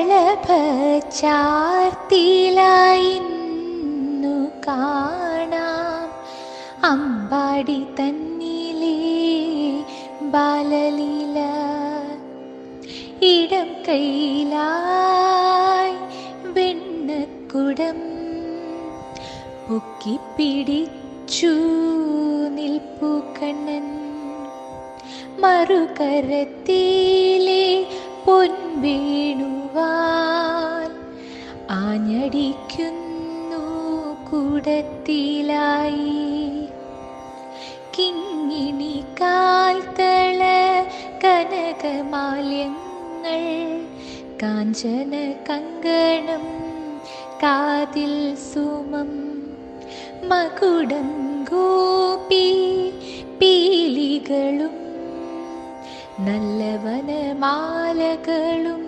കളഭച്ചാർത്തിലായിന്നു കാണാം അമ്പാടി തന്നിലേ ബാലലീല. ഇടം കൈയിലായി വെണ്ണക്കുടം പൊക്കിപ്പിടിച്ചു നിൽപ്പു കണ്ണൻ. മറുകരത്തിലെ പൊൻവേണുവാൽ ആഞ്ഞടിക്കുന്നു കൂടത്തിലായി. കിങ്ങിണി കാൽത്തള കനകമാല്യങ്ങൾ കാഞ്ചന കങ്കണം കാതിൽ സുമം. മകുടം ഗോപി പീലികളും നല്ല വനമാലകളും